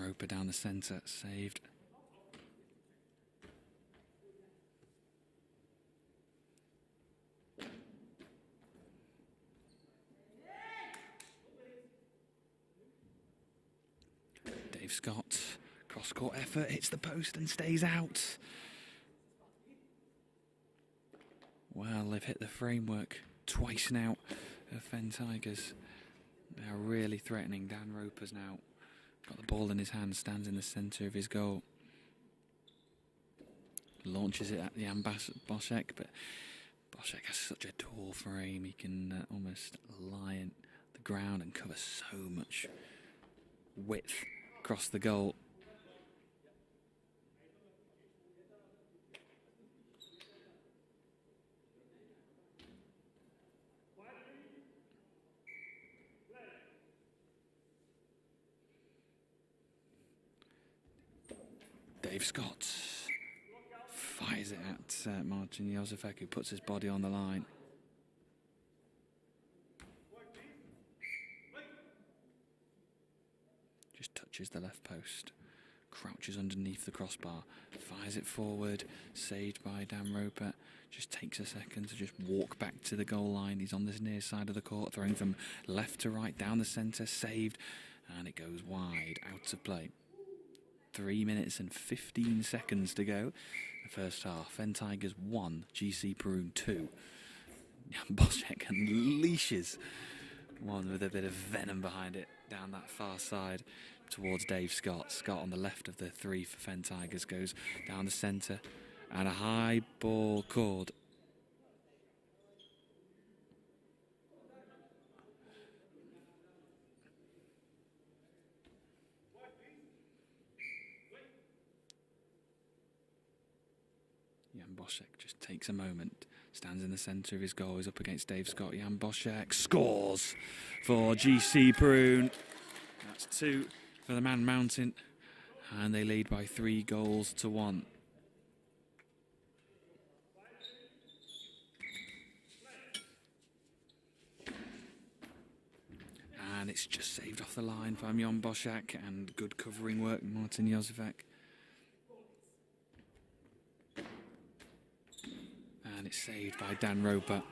Roper down the centre, saved. Dave Scott, cross-court effort, hits the post and stays out. Well, they've hit the framework twice now of Fen Tigers. They are really threatening. Dan Roper's now got the ball in his hand, stands in the centre of his goal. Launches it at Jan Boschek, but Boschek has such a tall frame. He can almost lie in the ground and cover so much width across the goal. Dave Scott fires it at Martin Jozefek, who puts his body on the line. Just touches the left post, crouches underneath the crossbar, fires it forward, saved by Dan Roper. Just takes a second to just walk back to the goal line. He's on this near side of the court, throwing from left to right, down the centre, saved, and it goes wide, out of play. 3 minutes and 15 seconds to go. The first half. Fen Tigers 1, GC Perun 2. Jan Boschek unleashes one with a bit of venom behind it down that far side towards Dave Scott. Scott on the left of the three for Fen Tigers goes down the centre and a high ball called. Jan Boschek just takes a moment, stands in the centre of his goal, is up against Dave Scott. Jan Boschek scores for GC Perun. That's 2 for the Man Mountain, and they lead by 3 goals to 1. And it's just saved off the line by Jan Boschek, and good covering work, Martin Jozefek. And it's saved by Dan Roper.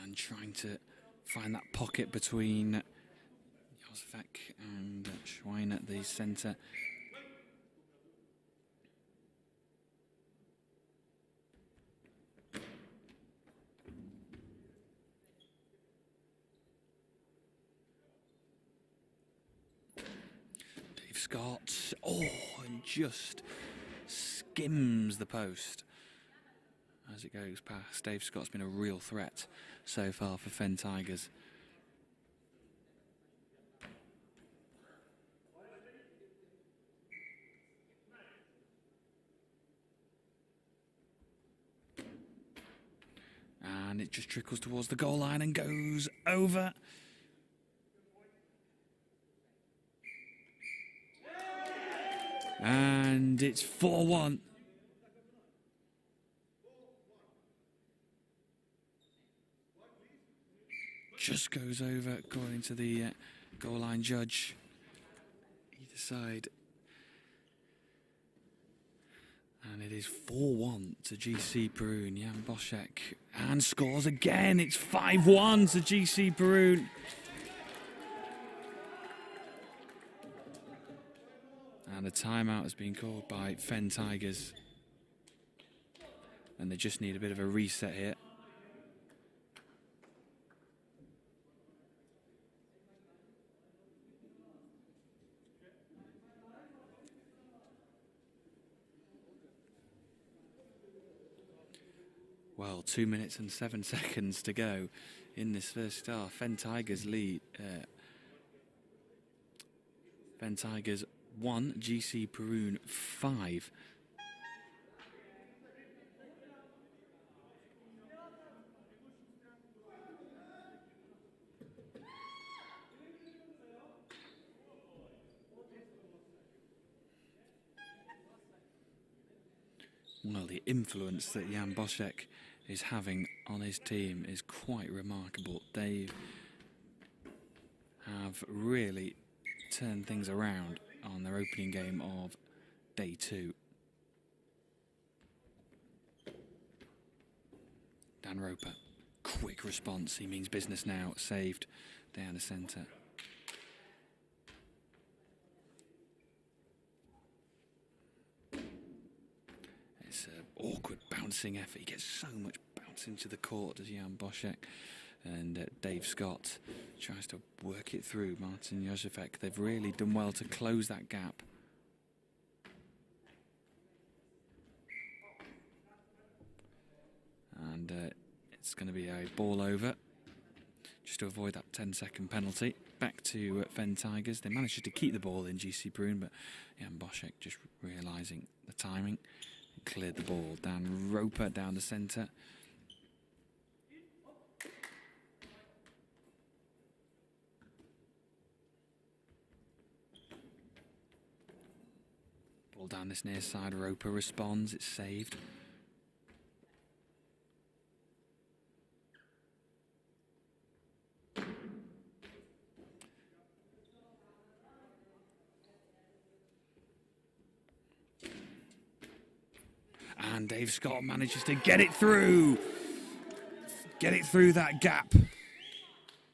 And trying to find that pocket between Jozefek and Schwein at the centre. Dave Scott, and just skims the post as it goes past. Dave Scott's been a real threat so far for Fen Tigers. And it just trickles towards the goal line and goes over. And it's 4-1. Just goes over according to the goal line judge. Either side. And it is 4-1 to GC Perun. Jan Boschek and scores again. It's 5-1 to GC Perun. And a timeout has been called by Fen Tigers. And they just need a bit of a reset here. Well, 2 minutes and 7 seconds to go in this first half. Fen Tigers lead. Fen Tigers 1, GC Perun 5. Well, the influence that Jan Boschek is having on his team is quite remarkable. They have really turned things around on their opening game of day 2. Dan Roper, quick response, he means business now, saved down the centre. It's an awkward bouncing effort. He gets so much bounce into the court, does Jan Boschek. And Dave Scott tries to work it through Martin Jozefek. They've really done well to close that gap. And it's going to be a ball over, just to avoid that 10-second penalty. Back to Fen Tigers. They managed to keep the ball in GC Perun, but Jan Boschek just realising the timing and cleared the ball. Dan Roper down the centre. Ball down this near side. Roper responds. It's saved. And Dave Scott manages to get it through. Get it through that gap.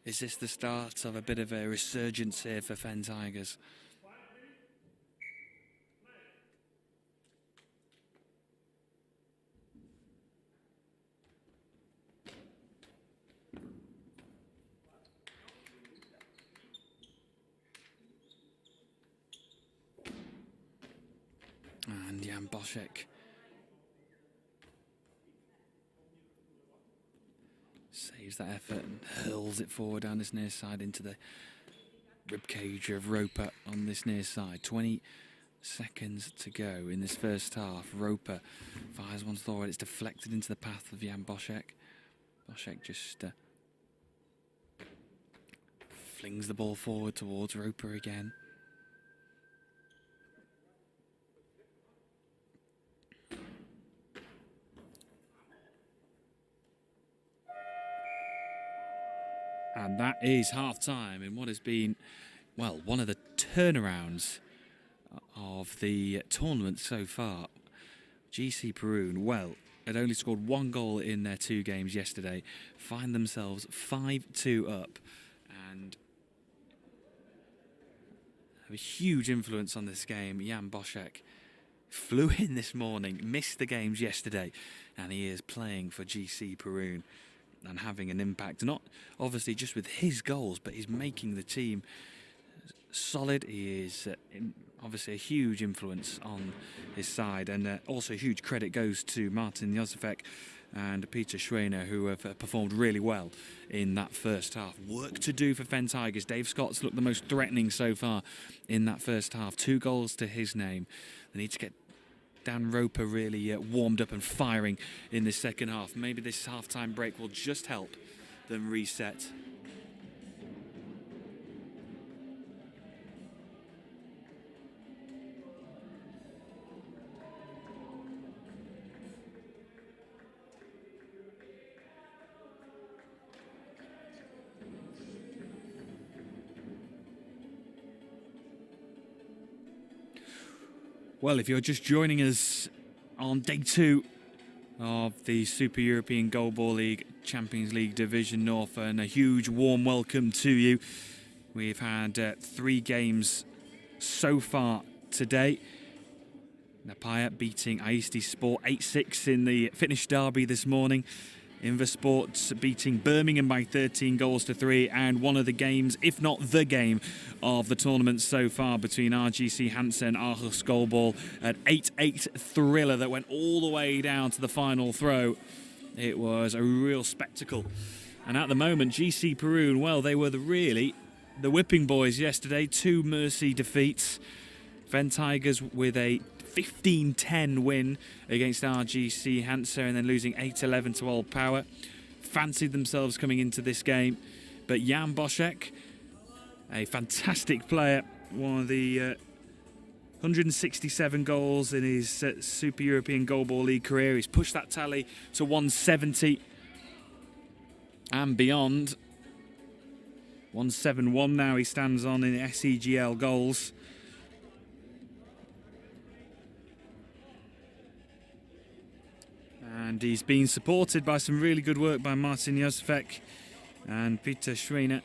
Is this the start of a bit of a resurgence here for Fen Tigers? And Jan Boschek saves that effort and hurls it forward down this near side into the ribcage of Roper on this near side. 20 seconds to go in this first half. Roper fires one forward. It's deflected into the path of Jan Boschek. Boschek just flings the ball forward towards Roper again. And that is half-time in what has been, well, one of the turnarounds of the tournament so far. GC Perun, well, had only scored 1 goal in their 2 games yesterday, find themselves 5-2 up, and have a huge influence on this game. Jan Boschek flew in this morning, missed the games yesterday, and he is playing for GC Perun and having an impact, not obviously just with his goals, but he's making the team solid. He is obviously a huge influence on his side, and also huge credit goes to Martin Jozefek and Peter Schreiner, who have performed really well in that first half. Work to do for Fen Tigers. Dave Scott's looked the most threatening so far in that first half. 2 goals to his name. They need to get Dan Roper really warmed up and firing in this second half. Maybe this half-time break will just help them reset. Well, if you're just joining us on day 2 of the Super European Goalball League Champions League Division North, and a huge warm welcome to you. We've had 3 games so far today. Napaya beating Aisti Sport 8-6 in the Fitness Derby this morning. Inversports beating Birmingham by 13-3, and one of the games, if not the game, of the tournament so far between RGC Hansen and Aarhus Goalball, an 8-8 thriller that went all the way down to the final throw. It was a real spectacle. And at the moment, GC Perun, well, they were the whipping boys yesterday. 2 mercy defeats. Fen Tigers with a 15-10 win against RGC Hansen, and then losing 8-11 to Old Power. Fancied themselves coming into this game, but Jan Boschek, a fantastic player, one of the 167 goals in his Super European Goalball League career. He's pushed that tally to 170 and beyond. 171 now he stands on in SEGL goals. And he's been supported by some really good work by Martin Josefek and Peter Schreiner.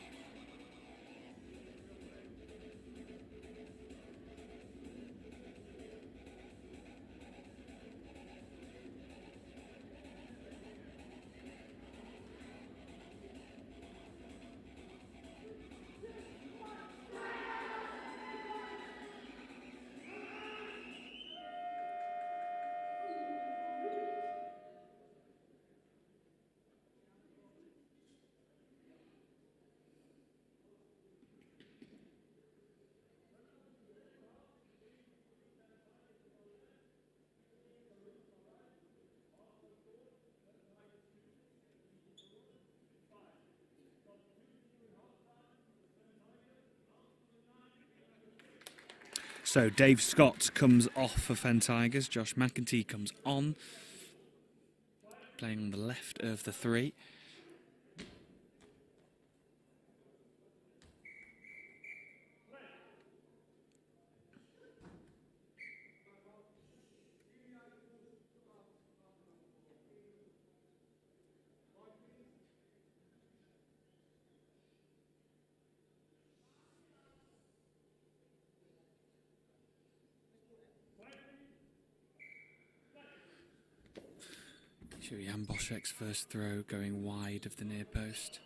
So Dave Scott comes off for Fen Tigers. Josh McEntee comes on, playing on the left of the three. Jan Boschek's first throw going wide of the near post.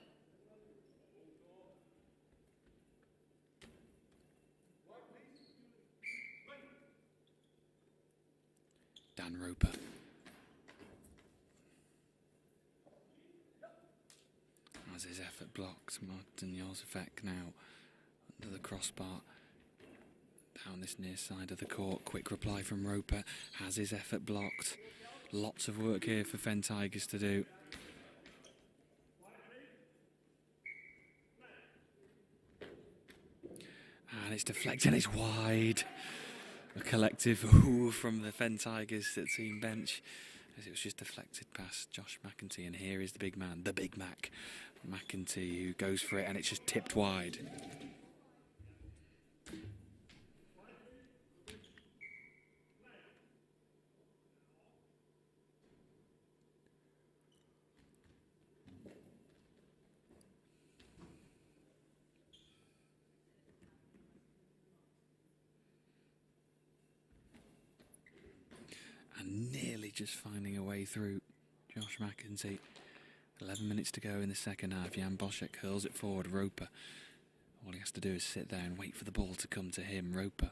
Dan Roper. As his effort blocked, Martin Josefek now under the crossbar. Down this near side of the court. Quick reply from Roper. Has his effort blocked. Lots of work here for Fen Tigers to do. And it's deflected, it's wide. A collective ooh from the Fen Tigers team bench, as it was just deflected past Josh McEntee. And here is the big man, the Big Mac, McEntee, who goes for it, and it's just tipped wide. And nearly just finding a way through Josh McEntee. 11 minutes to go in the second half. Jan Boschek hurls it forward. Roper, all he has to do is sit there and wait for the ball to come to him. Roper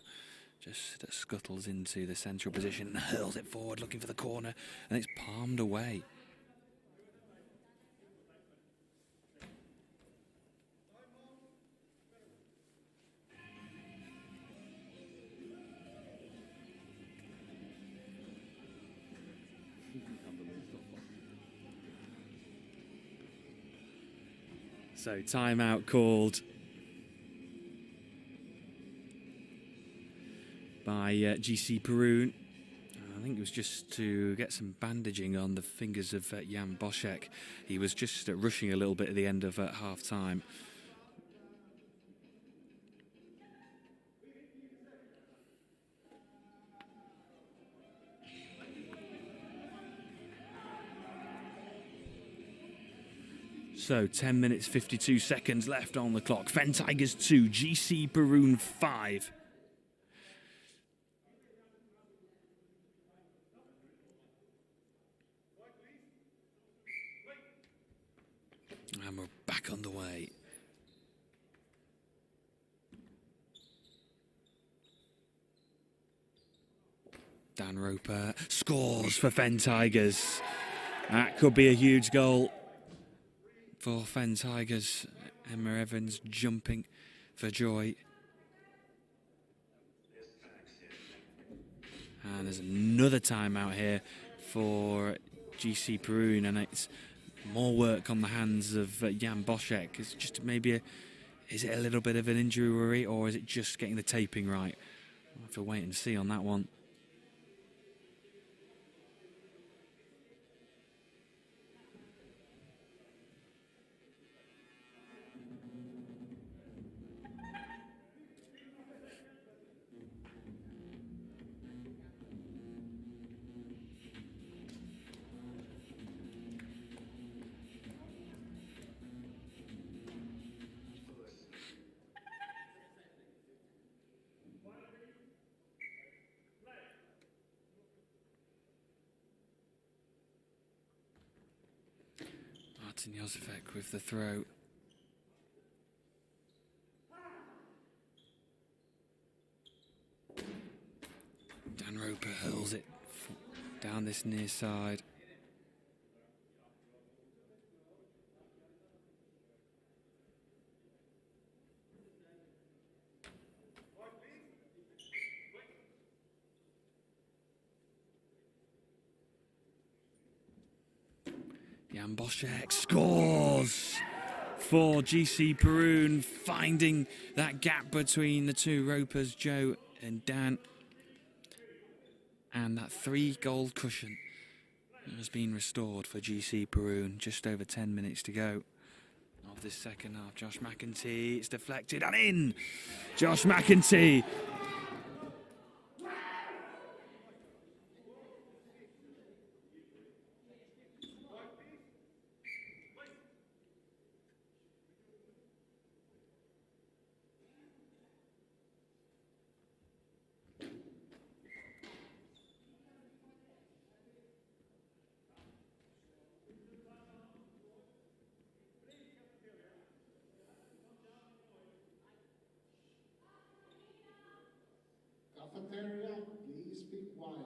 just scuttles into the central position and hurls it forward, looking for the corner, and it's palmed away. So timeout called by GC Perun. I think it was just to get some bandaging on the fingers of Jan Boschek. He was just rushing a little bit at the end of half time. So 10 minutes 52 seconds left on the clock. Fen Tigers 2, GC Perun 5. And we're back underway. Dan Roper scores for Fen Tigers. That could be a huge goal for Fen Tigers. Emma Evans jumping for joy. And there's another timeout here for GC Perun, and it's more work on the hands of Jan Boschek. It's just maybe is it a little bit of an injury worry, or is it just getting the taping right? We'll have to wait and see on that one. Martin Josefek with the throw. Dan Roper hurls it down this near side. Jan Boschek scores for GC Perun, finding that gap between the two ropers, Joe and Dan. And that 3-goal cushion has been restored for GC Perun. Just over 10 minutes to go of this second half. Josh McEntee, it's deflected and in! Josh McEntee. Cafeteria, please be quiet.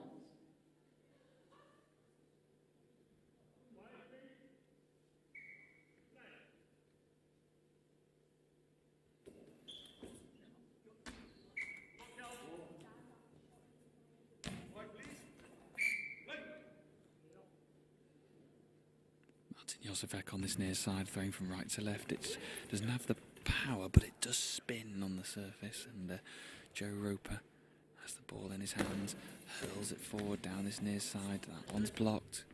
Martin Josefek on this near side, throwing from right to left. It doesn't have the power, but it does spin on the surface. And Joe Roper has the ball in his hands, hurls it forward down this near side. That one's blocked.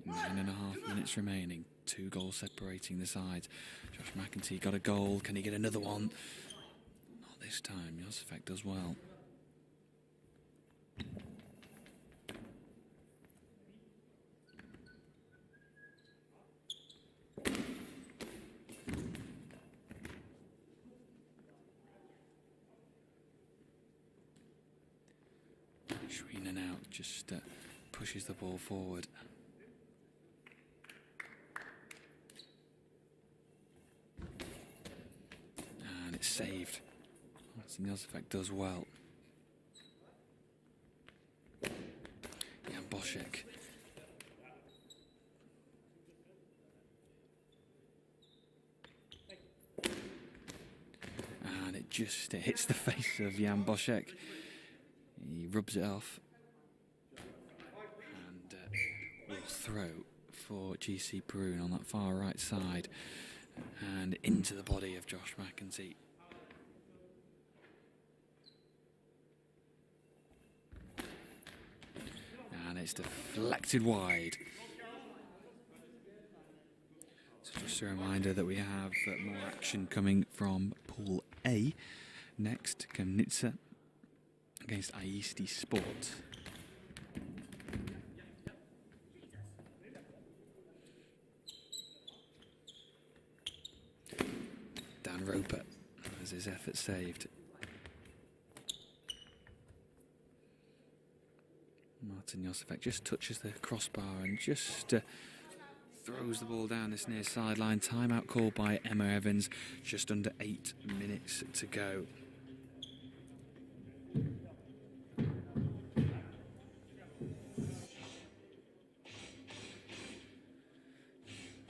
Nine and a half minutes remaining. 2 goals separating the sides. Josh McEntee got a goal. Can he get another one? Not this time. Josefek does well. Schweenan out, just pushes the ball forward. And it's saved. Martin Josefek does well. Jan Boschek. And it hits the face of Jan Boschek. He rubs it off and will throw for GC Perun on that far right side and into the body of Josh McEntee. And it's deflected wide. So just a reminder that we have more action coming from Pool A. Next, Kamnitsa against Aisti Sport. Dan Roper has his effort saved. Martin Josefek just touches the crossbar and just throws the ball down this near sideline. Timeout called by Emma Evans. Just under 8 minutes to go.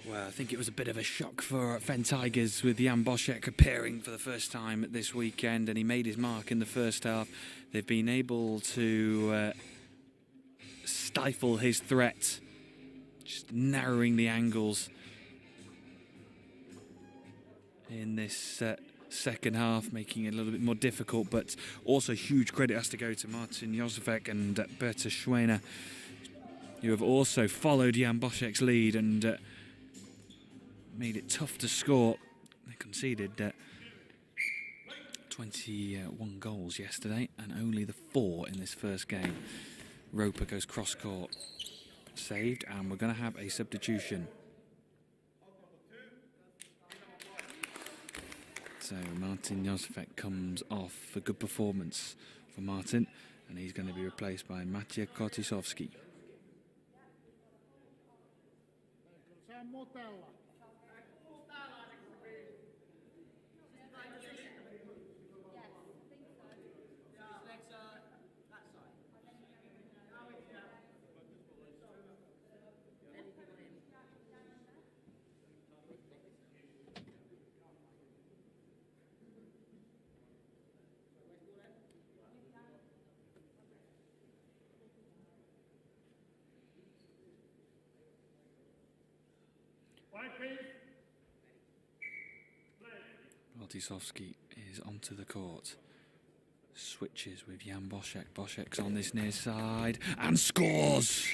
Well, I think it was a bit of a shock for Fen Tigers with Jan Boschek appearing for the first time this weekend, and he made his mark in the first half. They've been able to stifle his threat Just narrowing the angles in this second half, making it a little bit more difficult, but also huge credit has to go to Martin Jozefek and Berta Schweiner, who have also followed Jan Boschek's lead and made it tough to score. They conceded 21 goals yesterday and only the 4 in this first game. Roper goes cross-court, saved, and we're going to have a substitution. So Martin Jozefek comes off for good performance for Martin, and he's going to be replaced by Maciej Kotisowski. Kotisowski is onto the court. Switches with Jan Boschek. Boschek's on this near side and scores!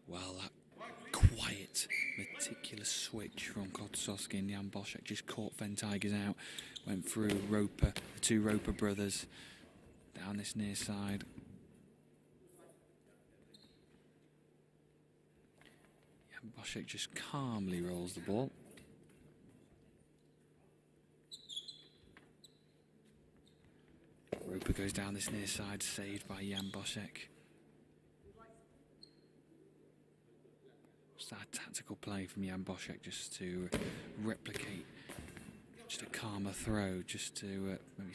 Well, that quiet, meticulous switch from Kotisowski and Jan Boschek just caught Fen Tigers out. Went through Roper, the 2 Roper brothers, down this near side. Jan Boschek just calmly rolls the ball. Roper goes down this near side, saved by Jan Boschek. Just that tactical play from Jan Boschek just to replicate just a calmer throw, just to maybe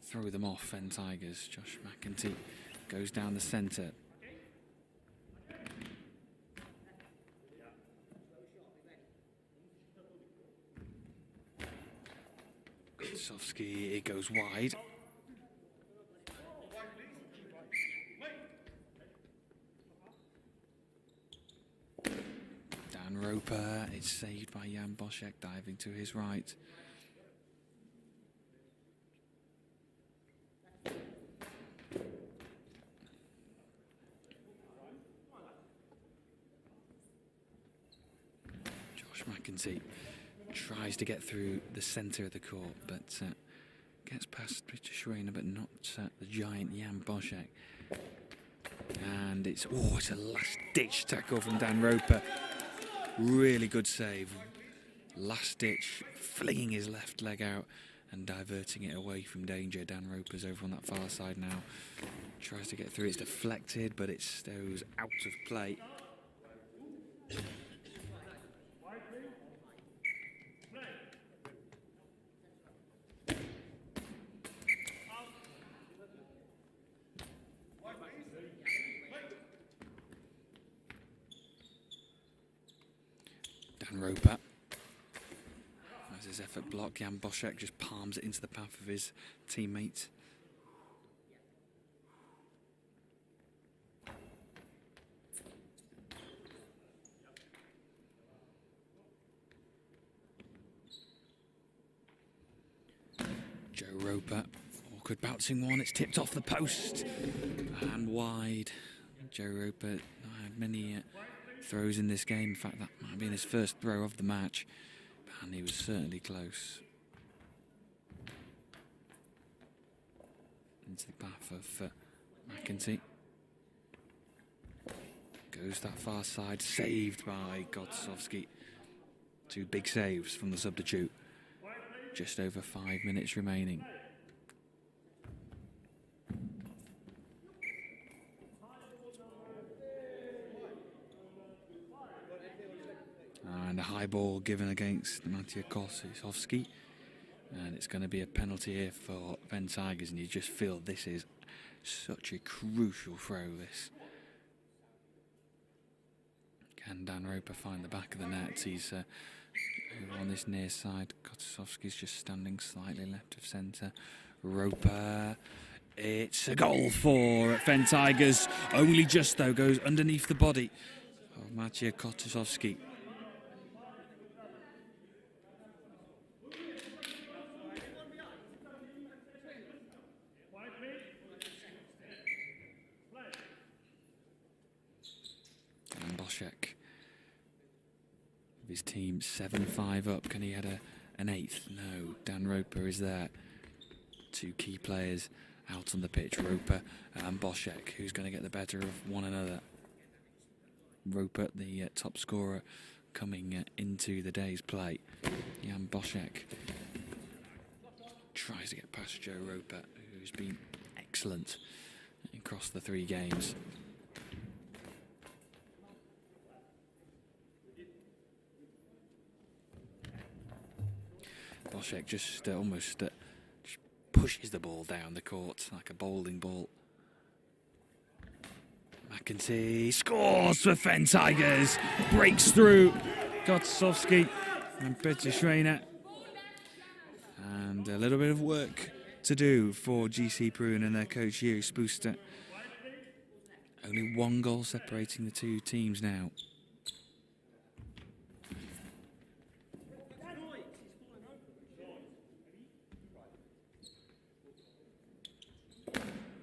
throw them off Fen Tigers. Josh McEntee goes down the centre. Kotisowski, it goes wide. Dan Roper, it's saved by Jan Boschek, diving to his right. Josh McEntee tries to get through the centre of the court, but gets past Peter Schweiner, but not the giant Jan Boschek. And it's a last-ditch tackle from Dan Roper. Really good save. Last ditch, flinging his left leg out and diverting it away from danger. Dan Roper's over on that far side now. Tries to get through. It's deflected, but it stows out of play. Dan Roper has his effort blocked. Jan Boschek just palms it into the path of his teammate. Joe Roper, awkward bouncing one, it's tipped off the post and wide. Joe Roper had many throws in this game. In fact, that might have been his first throw of the match, and he was certainly close. Into the path of McEntee. Goes that far side, saved by Kotisowski. 2 big saves from the substitute. Just over 5 minutes remaining. And a high ball given against Maciej Kotisowski. And it's going to be a penalty here for Fen Tigers, and you just feel this is such a crucial throw, this. Can Dan Roper find the back of the net? He's over on this near side. Kotisowski's just standing slightly left of centre. Roper It's a goal for Fen Tigers. Only just, though, goes underneath the body of Maciej Kotosowski. And Boschek, with his team 7-5 up. Can he add an eighth? No. Dan Roper is there. Two key players out on the pitch, Roper and Boschek. Who's going to get the better of one another? Roper, the top scorer, coming into the day's play. Jan Boschek tries to get past Joe Roper, who's been excellent across the 3 games. Boschek just almost pushes the ball down the court like a bowling ball. McEntee scores for Fen Tigers, breaks through Kotosowski and Peter Schreiner. And a little bit of work to do for GC Perun and their coach Jiří Spooster. Only 1 goal separating the 2 teams now.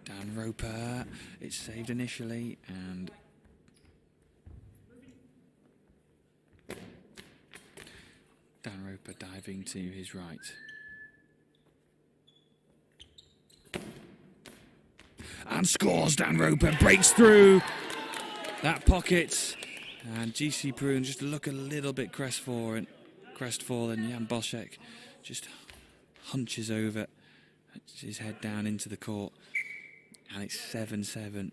Dan Roper, it's saved initially, and Dan Roper diving to his right. And scores. Dan Roper breaks through that pocket, and GC Perun just look a little bit crestfallen. Jan Boschek just hunches over, puts his head down into the court. And it's 7-7.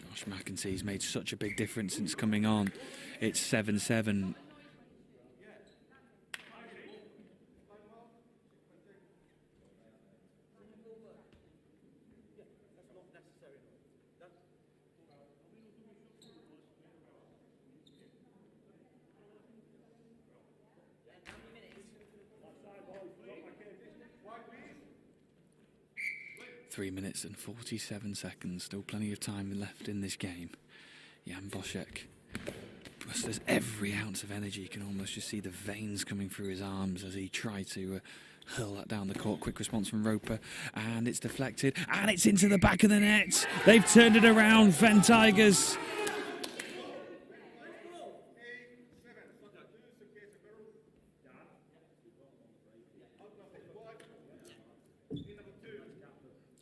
Gosh, McEntee's made such a big difference since coming on. It's 7-7. Three minutes and 47 seconds. Still plenty of time left in this game. Jan Boschek, there's every ounce of energy. You can almost just see the veins coming through his arms as he tried to hurl that down the court. Quick response from Roper, and it's deflected, and it's into the back of the net. They've turned it around, Fen Tigers.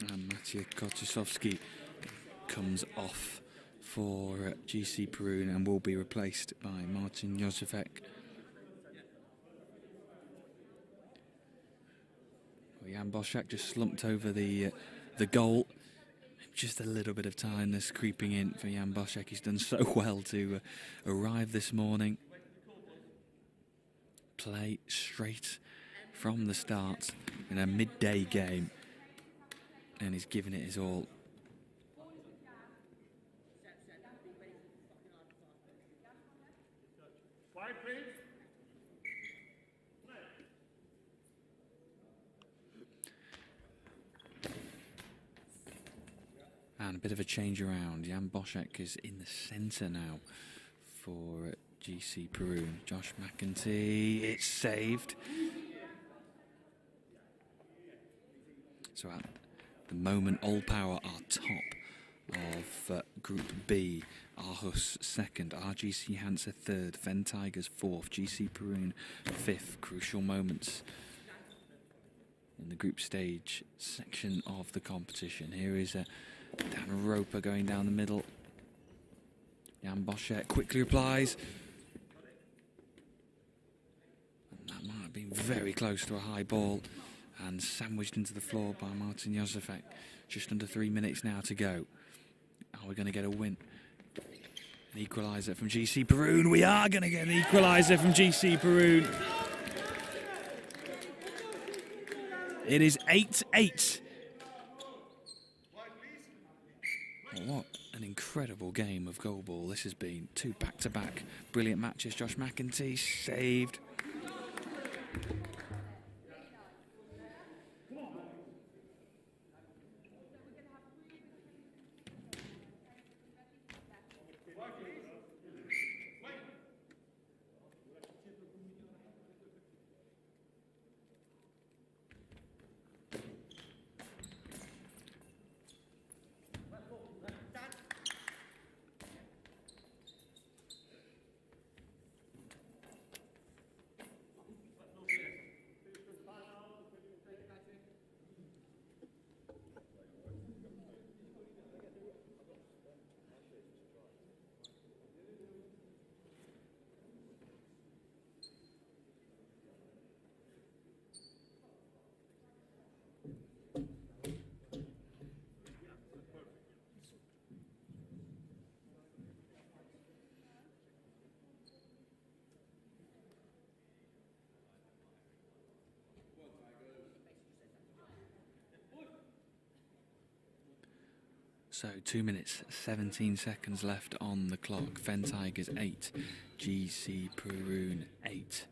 And Maciej Kotosowski comes off for GC Perun and will be replaced by Martin Józefek. Well, Jan Boschek just slumped over the goal. Just a little bit of tiredness creeping in for Jan Boschek. He's done so well to arrive this morning. Play straight from the start in a midday game. And he's given it his all. And a bit of a change around. Jan Boschek is in the centre now for GC Perun. Josh McEntee, it's saved. So at the moment, Old Power are top of Group B. Aarhus second, RGC Hansa third, Fen Tigers fourth, GC Perun fifth. Crucial moments in the group stage section of the competition. Here is Dan Roper going down the middle. Jan Boschek quickly replies. And that might have been very close to a high ball and sandwiched into the floor by Martin Józefek. Just under 3 minutes now to go. Are we going to get a win? An equaliser from GC Perun. We are going to get an equaliser from GC Perun. It is 8-8. What an incredible incredible game of goalball this has been. 2 back-to-back brilliant matches. Josh McEntee saved. So 2 minutes, 17 seconds left on the clock. Fen Tigers 8, GC Perun 8.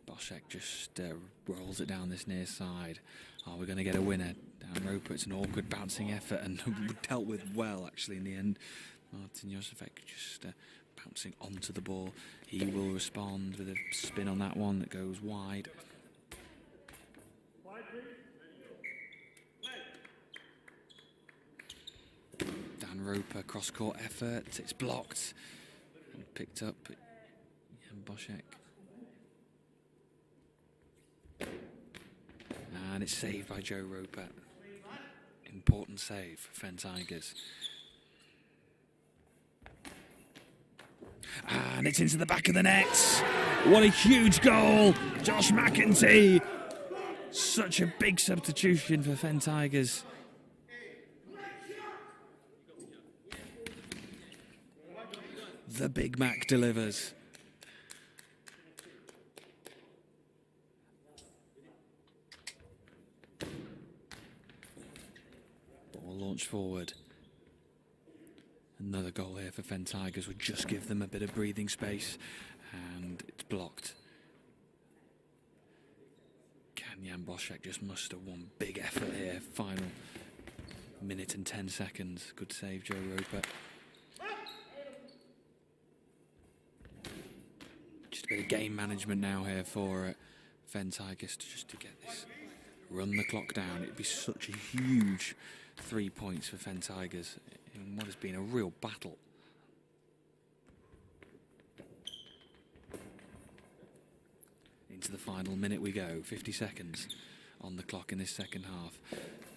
Boschek just rolls it down this near side. Oh, we're going to get a winner. Down Roper, it's an awkward bouncing effort and dealt with well actually in the end. Martin Josefek just bouncing onto the ball. He will respond with a spin on that one that goes wide. Dan Roper, cross-court effort. It's blocked and picked up. And Boschek. And it's saved by Joe Roper. Important save for Fen Tigers. And it's into the back of the net. What a huge goal. Josh McEntee. Such a big substitution for Fen Tigers. The Big Mac delivers. Ball launched forward. Another goal here for Fen Tigers would just give them a bit of breathing space, and it's blocked. Can Jan Boschek just muster one big effort here? Final minute and 10 seconds. Good save, Joe Roper. Just a bit of game management now here for Fen Tigers just to get this, run the clock down. It'd be such a huge 3 points for Fen Tigers in what has been a real battle. Into the final minute we go, 50 seconds on the clock in this second half.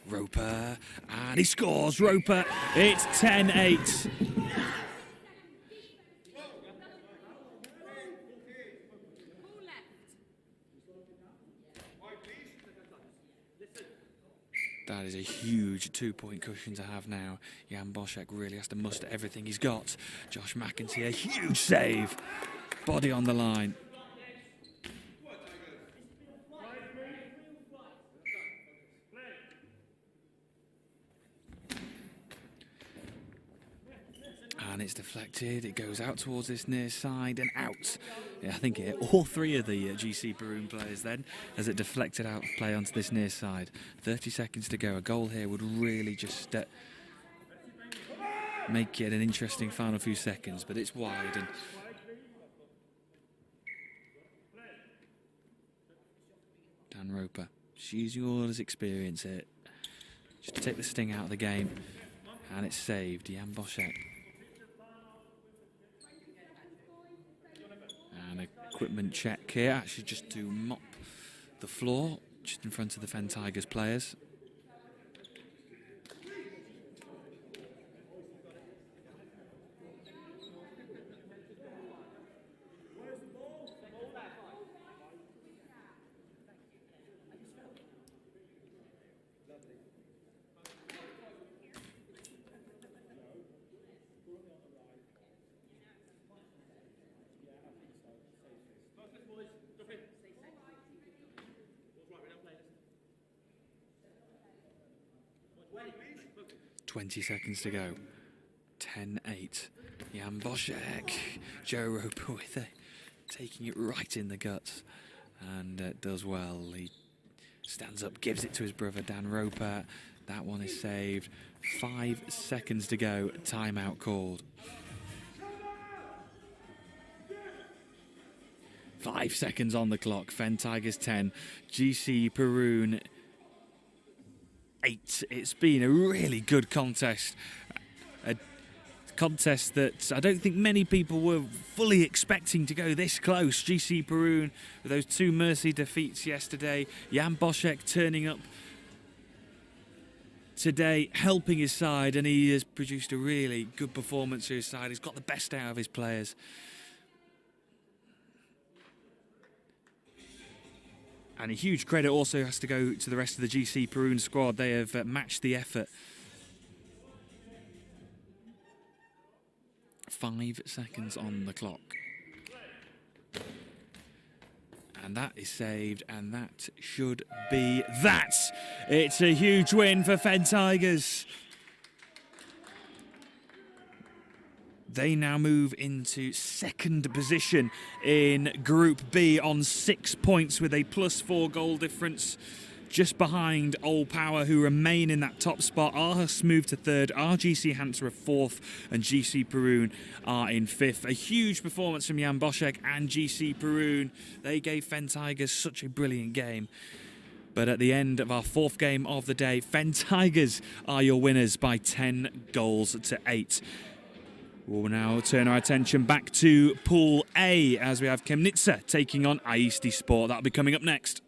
Roper, and he scores, Roper, it's 10-8. That is a huge 2-point cushion to have now. Jan Boschek really has to muster everything he's got. Josh McEntee, a huge save. Body on the line. And it's deflected. It goes out towards this near side and out. Yeah, I think it all three of the GC Perun players then, as it deflected out of play onto this near side. 30 seconds to go. A goal here would really just make it an interesting final few seconds, but it's wide. And Dan Roper, just using all his experience here, just to take the sting out of the game. And it's saved. Jan Boschek. And equipment check here, actually just to mop the floor, just in front of the Fen Tigers players. 20 seconds to go. 10-8. Jan Boschek. Joe Roper with it, taking it right in the guts. And does well. He stands up, gives it to his brother Dan Roper. That one is saved. 5 seconds to go. Timeout called. 5 seconds on the clock. Fen Tigers 10. GC Perun 8. It's been a really good contest. A contest that I don't think many people were fully expecting to go this close. GC Perun with those 2 mercy defeats yesterday. Jan Boschek turning up today, helping his side, and he has produced a really good performance for his side. He's got the best out of his players. And a huge credit also has to go to the rest of the GC Perun squad. They have matched the effort. 5 seconds on the clock. And that is saved, and that should be that. It's a huge win for Fen Tigers. They now move into second position in Group B on 6 points with a +4 goal difference. Just behind Old Power, who remain in that top spot. Aarhus moved to third, RGC Hansa are fourth, and GC Perun are in fifth. A huge performance from Jan Boschek and GC Perun. They gave Fen Tigers such a brilliant game. But at the end of our 4th game of the day, Fen Tigers are your winners by 10 goals to 8. We'll now turn our attention back to Pool A as we have Chemnitsa taking on Aisti Sport. That'll be coming up next.